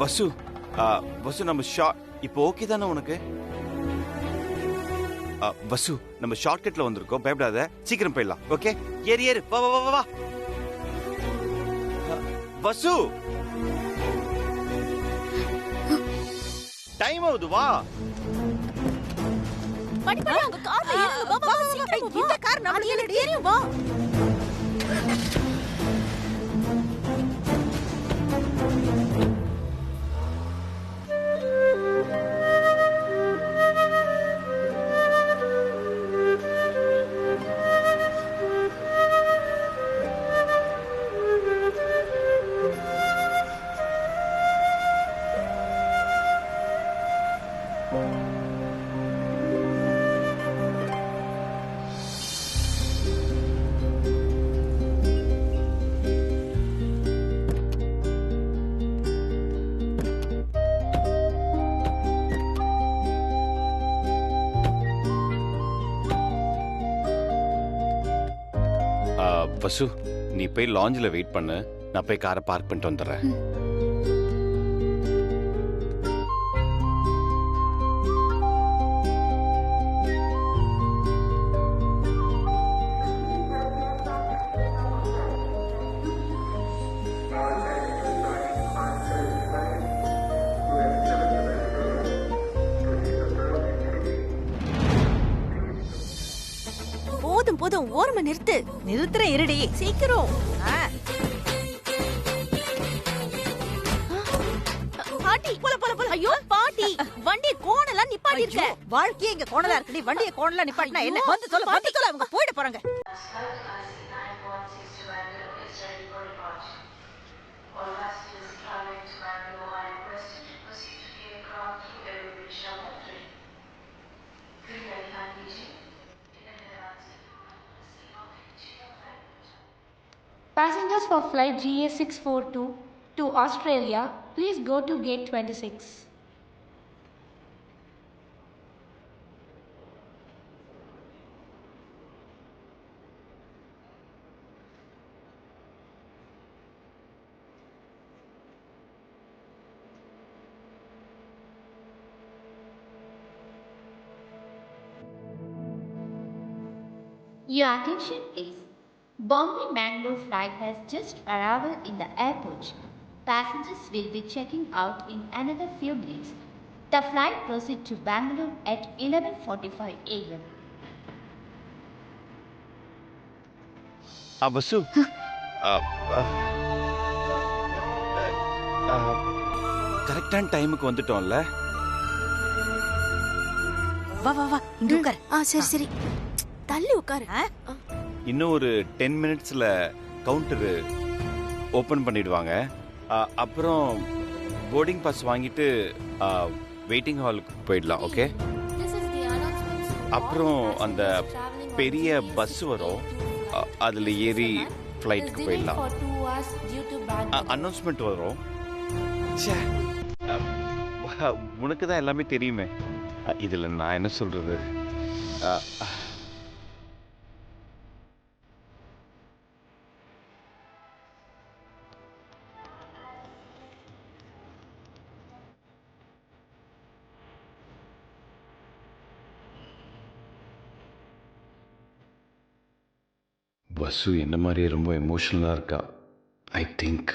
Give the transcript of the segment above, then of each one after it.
வசு வசு நம்ம இப்போ ஓகே தானே உனக்கு? வசு நம்ம ஷார்ட்கட்ல வந்திருக்கோம், பயப்படாத, சீக்கிரம் போயிடலாம். ஓகே, ஏறு ஏறு, வா வா வா வா. வசு டைம் ஆகுது, வா. படி அங்க கார்ல ஏறுங்க, வா வா சீக்கிரம் வா. இந்த கார் நம்மளுக்கு தெரியும், வா. வசு, நீ போய் லாஞ்சில் வெயிட் பண்ணு, நான் போய் காரை பார்க் பண்ணிட்டு வந்துடுறேன். போதும் ஓரமா நிறுத்துறேன், இருடி சீக்கிரம். பாட்டி போல போல போல. ஐயோ பாட்டி, வண்டி கோணலா நிப்பாட்டி இருக்க. வாழ்க்கையே இங்க கோணலா இருக்குடி, வண்டியை கோணலா நிப்பாட்டினா என்ன? வந்து சொல்ல அவங்க போயிட போறாங்க. Passengers for flight GA642 to Australia, please go to gate 26. Your attention please. Bombay Mangalore flight has just arrived in the airport. Passengers will be checking out in another few minutes. The flight proceeds to Bangalore at 11:45 a.m. வசு, கரெக்டான டைமுக்கு வந்துட்டோம்ல? வா வா வா, இங்க உட்கார். சரி தள்ளி உட்காரு. இன்னும் ஒரு 10 மினிட்ஸ்ல கவுண்டர் ஓபன் பண்ணிடுவாங்க. அப்புறம் போர்டிங் பாஸ் வாங்கிட்டு வெயிட்டிங் ஹாலுக்கு போயிடலாம். ஓகே, அப்புறம் அந்த பெரிய பஸ் வரும், அதுல ஏறி ஃப்ளைட்டுக்கு போயிடலாம். அனௌன்ஸ்மெண்ட் வரும். உனக்கு தான் எல்லாமே தெரியுமே, இதுல நான் என்ன சொல்றது? வசு என்ன மாதிரியே ரொம்ப எமோஷ்னலாக இருக்கா. ஐ திங்க்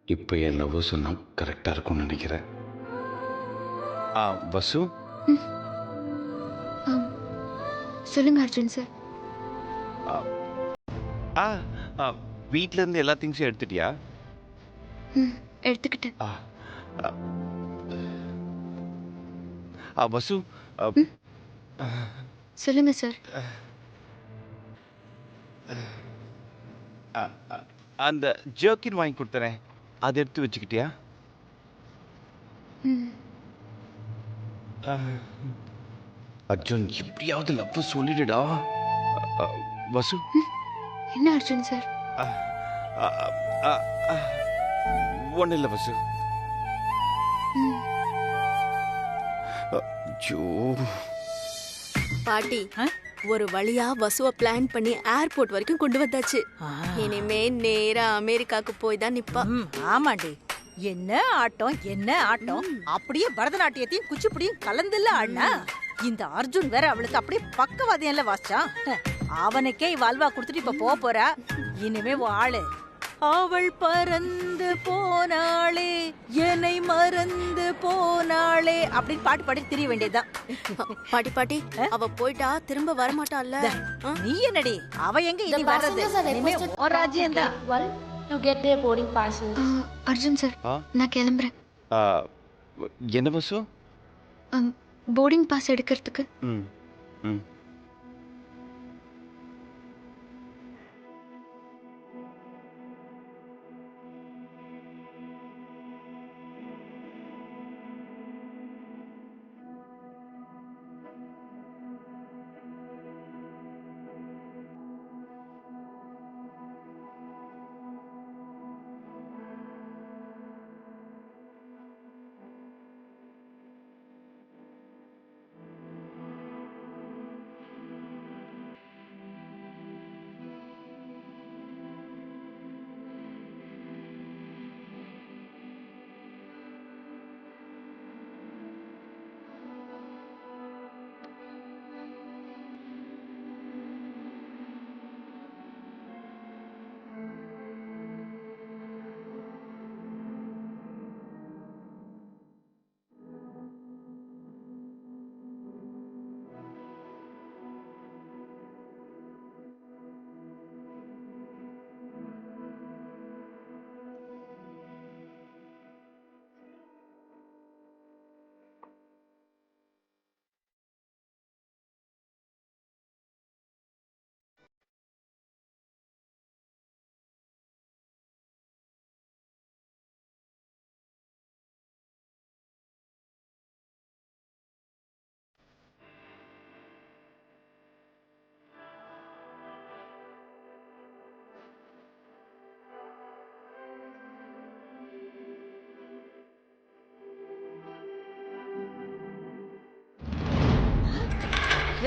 இப்போ என் லவ் சொன்னால் கரெக்டாக இருக்கும்னு நினைக்கிறேன். வசு, சொல்லுங்க அர்ஜுன் சார். வீட்டில இருந்து எல்லா திங்ஸும் எடுத்துட்டியா? எடுத்துக்கிட்டேன். வசு, சொல்லுங்க சார். அந்த ஜர்க்கின் வாங்கி கொடுத்தனே, அதை எடுத்து வச்சுக்கிட்டியா? அர்ஜுன், எப்படியாவது லவ் சொல்லிடுடா. வசு, என்ன அர்ஜுன் சார்? ஒன்றும் இல்லை வசு. பாட்டி, ஒரு வழியா வசுவ பிளான் பண்ணி ஏர்போர்ட் வரைக்கும் கொண்டு வந்தாச்சு. இனிமே நேரா அமெரிக்காக்கு போய் தான் நிப்பா. ஆமாண்டி, என்ன ஆட்டம் என்ன ஆட்டம், அப்படியே பரதநாட்டியத்தையும் குச்சிப்புடியும் கலந்துல ஆடினா. இந்த அர்ஜுன் வேற அவளுக்கு அப்படியே பக்கவாதியம்ல வாசிச்சான். அவனுக்கே இவ அல்வா கொடுத்துட்டு இப்ப போறா. இனிமே உன் ஆளு அவள் பறந்து போனாளே என்னை மறந்து போனாளே அப்படின்னு பாட்டு பாடி திரிய வேண்டியதுதான். பாட்டி பாட்டி அவ போயிட்டா திரும்ப வரமாட்டாள்ல. நீ என்னடி அவ எங்க The இனி வர்றது? passengers are இனிமே requested ஒரு ராஜ்யம் தான். well to get their boarding passes. Arjun sir, நான் கிளம்புறேன். என்ன வசு? போர்டிங் பாஸ் எடுக்கிறதுக்கு. ம் ம்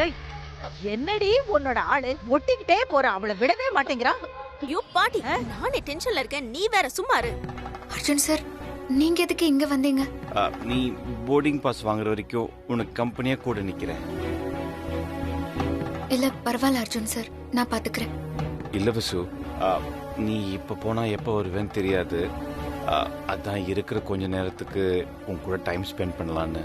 ஏய், என்னடி உன்னோட ஆளு ஒட்டிக்கிட்டே போறான், அவளை விடவே மாட்டேங்கிறான். ஐயோ பாட்டி நானே டென்ஷன்ல இருக்கேன், நீ வேற சும்மா இரு. அர்ஜுன் சார், நீங்க எதுக்கு இங்க வந்தீங்க? நீ போர்டிங் பாஸ் வாங்குற வரைக்கும் உனக்கு கம்பெனியா கூட நிக்கிறேன். இல்ல பரவாயில்ல அர்ஜுன் சார், நான் பாத்துக்கிறேன். இல்ல வசு, நீ இப்ப போனா எப்ப வருவேன்னு தெரியாது. அதான் இருக்கிற கொஞ்ச நேரத்துக்கு உன் கூட டைம் ஸ்பெண்ட் பண்ணலான்னு.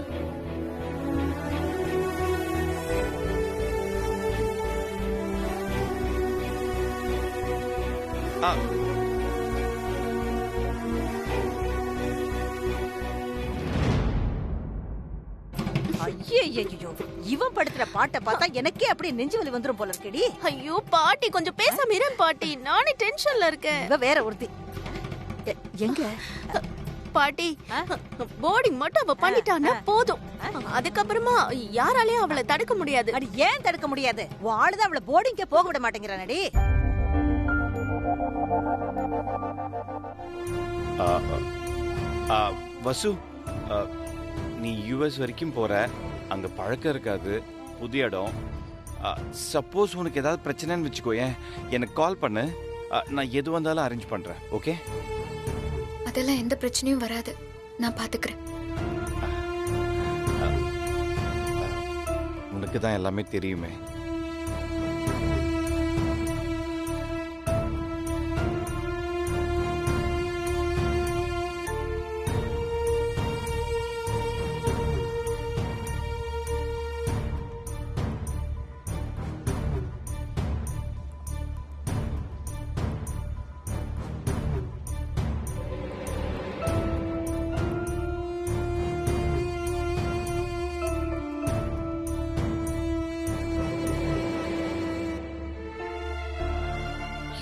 ஐயோ, இவன் படுத்துற பாட்டை பார்த்தா எனக்கே அப்படியே நெஞ்சு வலி வந்துரும் போல இருக்கடி. ஐயோ பாட்டி கொஞ்சம் பேசாம இரு பாட்டி, நானே டென்ஷன்ல இருக்கேன். இவ வேற ஒருத்தி. எங்க பாட்டி போர்டிங் மட்டும் அவ பண்ணிட்டான்னா போதும், அதுக்கப்புறமா யாராலையும் அவளை தடுக்க முடியாது. அடி ஏன் தடுக்க முடியாது? உன் ஆளுதான் அவளை போர்டிங்கே போக விட மாட்டேங்கிறானடி. வசு, நீ யுஎஸ் வரைக்கும் போற, அங்க பழக்கம் இருக்காது, புது இடம். சப்போஸ் உனக்கு ஏதாவது பிரச்சனைன்னு வச்சுக்கோ, எனக்கு கால் பண்ணு, நான் எது வந்தாலும் அரேஞ்ச் பண்றேன். ஓகே? அதெல்லாம் எந்த பிரச்சனையும் வராது, நான் பாத்துக்கிறேன். உனக்கு தான் எல்லாமே தெரியுமே.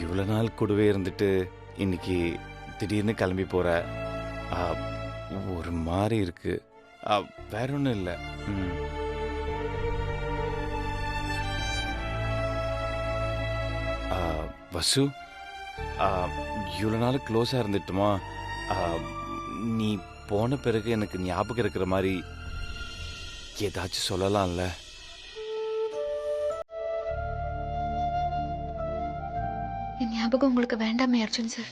இவ்வளோ நாள் கூடவே இருந்துட்டு இன்னைக்கு திடீர்னு கிளம்பி போற, ஒரு மாதிரி இருக்கு. வேற ஒன்றும் இல்லை. வசு, இவ்வளோ நாள் க்ளோஸாக இருந்துட்டுமா, நீ போன பிறகு எனக்கு ஞாபகம் இருக்கிற மாதிரி ஏதாச்சும் சொல்லலாம்ல? என் ஞாபகம் உங்களுக்கு வேண்டாமே அர்ஜுன் சார்?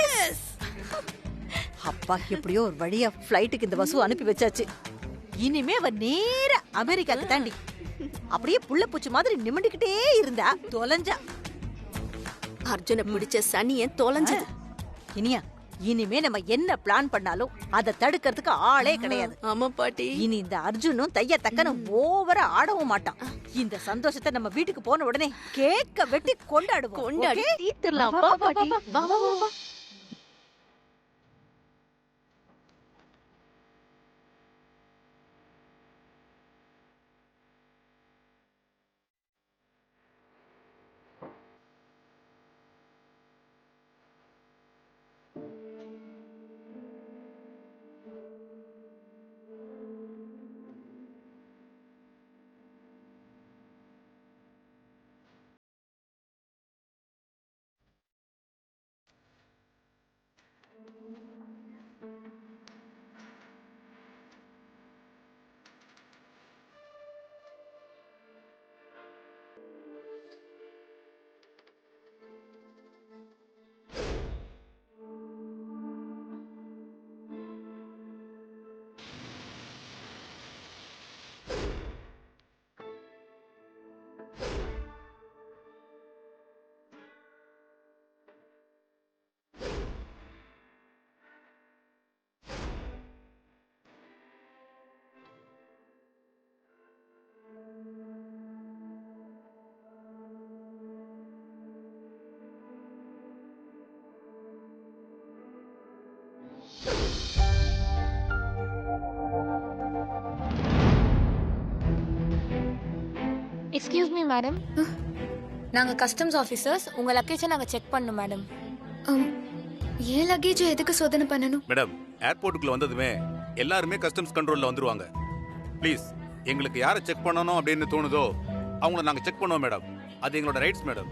எஸ் அப்பா எப்படியோ ஒரு வழியா ஃப்ளைட்டுக்கு இந்த வசு அனுப்பி வச்சாச்சு. இனிமே அவ நேரா அமெரிக்காக்கு தாண்டி அப்படியே புள்ள பூச்சி மாதிரி நிமிண்டிக்கிட்டே இருந்தா தொலைஞ்சா. அர்ஜுனை பிடிச்ச சனியன் தொலைஞ்சது. இனியா இனிமே நம்ம என்ன பிளான் பண்ணாலும் அதை தடுக்கிறதுக்கு ஆளே கிடையாது. ஆமா பாட்டி. இனி இந்த அர்ஜுனும் தைய தக்கன ஓவரா ஆடவும் மாட்டான். இந்த சந்தோஷத்தை நம்ம வீட்டுக்கு போன உடனே கேக்க வெட்டி கொண்டாடுவோம். கொண்டாடி okay? தீர்த்துடலாம். வா பாட்டி, வா வா வா வா. எக்ஸ்கியூஸ் மீ மேடம், நாங்க கஸ்டம்ஸ் ஆஃபீஸர்ஸ். உங்க லக்கேஜை நாங்க செக் பண்ணோம் மேடம். ஏன் லக்கேஜ் எதுக்கு சோதனை பண்ணணும்? மேடம், ஏர்போர்ட்டுக்குள்ள வந்ததுமே எல்லாருமே கஸ்டம்ஸ் கண்ட்ரோல்ல வந்துருவாங்க. ப்ளீஸ், எங்களுக்கு யாரை செக் பண்ணணும் அப்படின்னு தோணுதோ அவங்கள நாங்க செக் பண்ணுவோம் மேடம். அது எங்களோட ரைட்ஸ் மேடம்.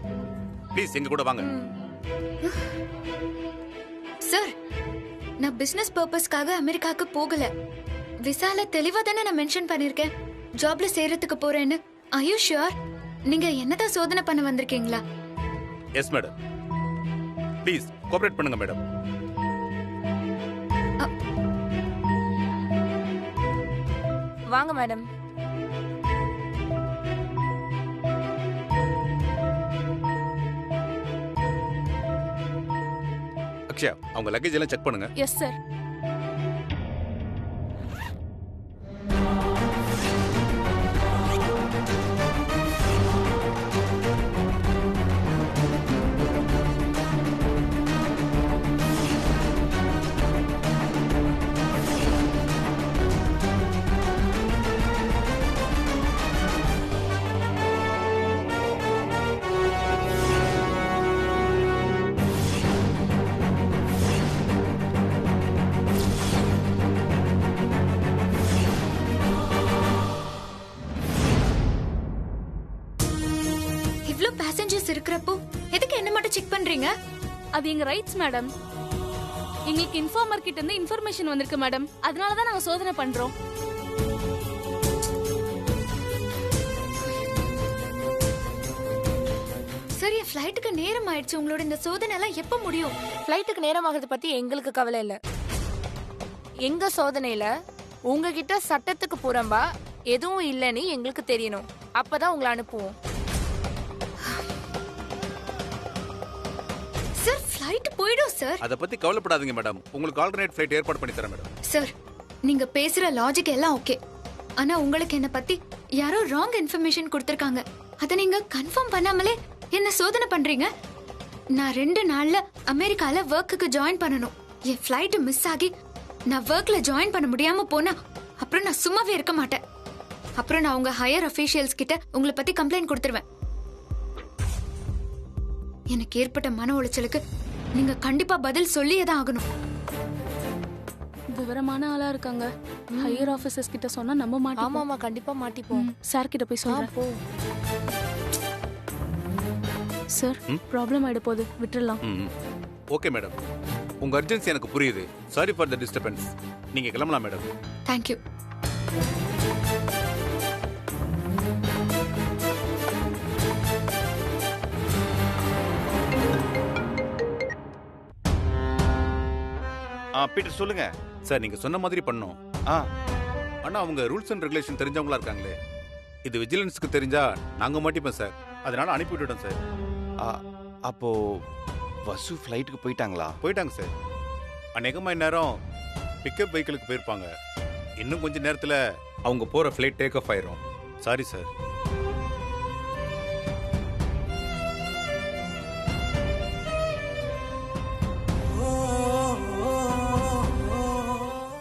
ப்ளீஸ் எங்க கூட வாங்க. சார், நான் பிசினஸ் பர்பஸ்க்காக அமெரிக்காக்கு போகல. விசால தெளிவா தானே நான் மென்ஷன் பண்ணிருக்கேன் ஜாப்ல சேரத்துக்கு போறேன்னு. Are you sure? நீங்க என்னதான் சோதனை பண்ண வந்திருக்கீங்களா? Yes madam. ப்ளீஸ் கோஆபரேட் பண்ணுங்க மேடம். வாங்க மேடம். அக்ஷயா, அவங்க லக்கேஜ் எல்லாம் செக் பண்ணுங்க. Yes sir. இவ்ளோ பேசஞ்சர்ஸ் இருக்கிறப்போ எதுக்கு என்ன மட்டும் செக் பண்றீங்க? அது எங்க ரைட்ஸ் மேடம். எங்களுக்கு இன்ஃபார்மர் கிட்ட இருந்து இன்ஃபர்மேஷன் வந்திருக்கு மேடம். அதனால தான் நாங்க சோதனை பண்றோம். சரி, ஃப்ளைட்டுக்கு நேரம் ஆயிடுச்சு. உங்களோட இந்த சோதனை எல்லாம் எப்ப முடியும்? ஃப்ளைட்டுக்கு நேரம் ஆகிறது பத்தி எங்களுக்கு கவலை இல்ல. எங்க சோதனையில உங்ககிட்ட சட்டத்துக்கு புறம்பா எதுவும் இல்லைன்னு எங்களுக்கு தெரியணும். அப்பதான் உங்களை அனுப்புவோம். சார், ஃப்ளைட் போய்டும் சார். அத பத்தி கவலைப்படாதீங்க மேடம். உங்களுக்கு ஆல்டர்னேட் ஃப்ளைட் ஏற்பாடு பண்ணி தரேன் மேடம். சார், நீங்க பேசுற லாஜிக் எல்லாம் ஓகே. ஆனா உங்களுக்கு என்ன பத்தி யாரோ ராங் இன்ஃபர்மேஷன் கொடுத்திருக்காங்க. அத நீங்க கன்ஃபார்ம் பண்ணாமலே என்ன சோதனை பண்றீங்க? நான் 2 நாள்ல அமெரிக்கால வர்க்குக்கு ஜாயின் பண்ணணும். என் ஃப்ளைட் மிஸ் ஆகி நான் வர்க்ல ஜாயின் பண்ண முடியாம போனா அப்புறம் நான் சும்மாவே இருக்க மாட்டேன். அப்புறம் நான் உங்க ஹையர் அஃபீஷியல்ஸ் கிட்ட உங்களை பத்தி கம்ப்ளைண்ட் கொடுத்துருவேன். எனக்கு ஏற்பட்ட மன உளைச்சலுக்கு நீங்க கண்டிப்பா பதில் சொல்லியே தான் ஆகணும். விவரமான ஆளா இருக்காங்க. ஹையர் ஆபீசர்ஸ் கிட்ட சொன்னா நம்ப மாட்டோம். ஆமா ஆமா, கண்டிப்பா மாட்டிப்போம். சார் கிட்ட போய் சொல்றேன். போ. சார், ப்ராப்ளம் ஆயிட போகுது, விட்டுறலாம். ஓகே மேடம், உங்க அர்ஜென்சி எனக்கு புரியுது. Sorry for the disturbance. நீங்க கிளம்பலாம் மேடம். தேங்க்யூ. பீட்டர் சொல்லுங்க. சார் நீங்க சொன்ன மாதிரி பண்ணோம். ஆ ஆனா அவங்க ரூல்ஸ் அண்ட் ரெகுலேஷன் தெரிஞ்சவங்களா இருக்காங்களே, இது விஜிலன்ஸ்க்கு தெரிஞ்சா நாங்க மாட்டிப்போம் சார். அதனால அனுப்பி விட்டுட்டோம் சார். அப்போ வசு ஃப்ளைட்டுக்கு போயிட்டாங்களா? போயிட்டாங்க சார். அநேகமா இந்நேரம் பிக்கப் வெஹிக்கிளுக்கு போயிருப்பாங்க. இன்னும் கொஞ்ச நேரத்துல அவங்க போற ஃப்ளைட் டேக் ஆஃப் ஆயிரும். Sorry sir.